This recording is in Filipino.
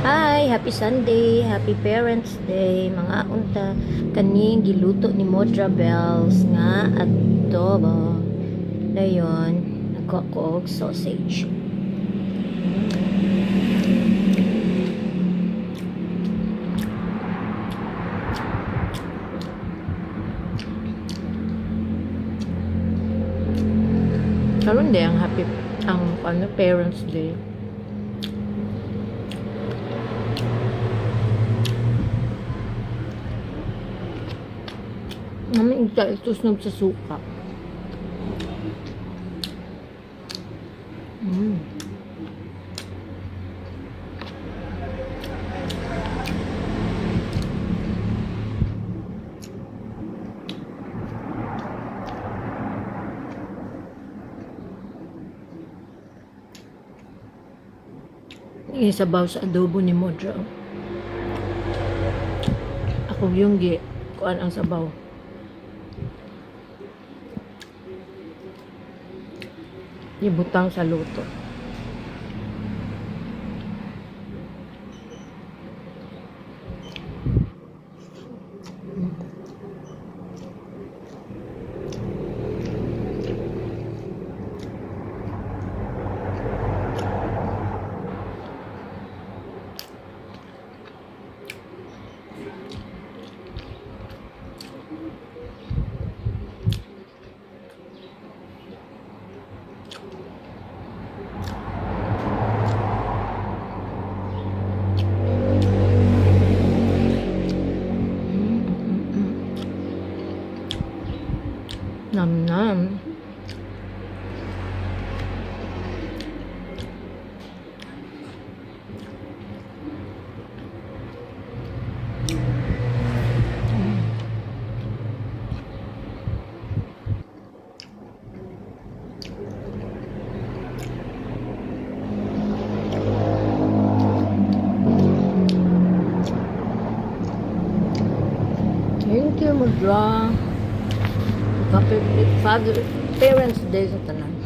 Hi, happy Sunday, happy Parents Day, mga unta kaning giluto ni Modra Bells nga adobo. Dayon, nagkuha ko og sausage. Karon day ang happy Parents Day. Namin itusnog sa suka. Isabaw sa adobo ni Modra. Ako yung kuan ang sabaw. Ibutang sa luto. Nam nam. Thank you, Modra. Happy Parents Day sa tanan.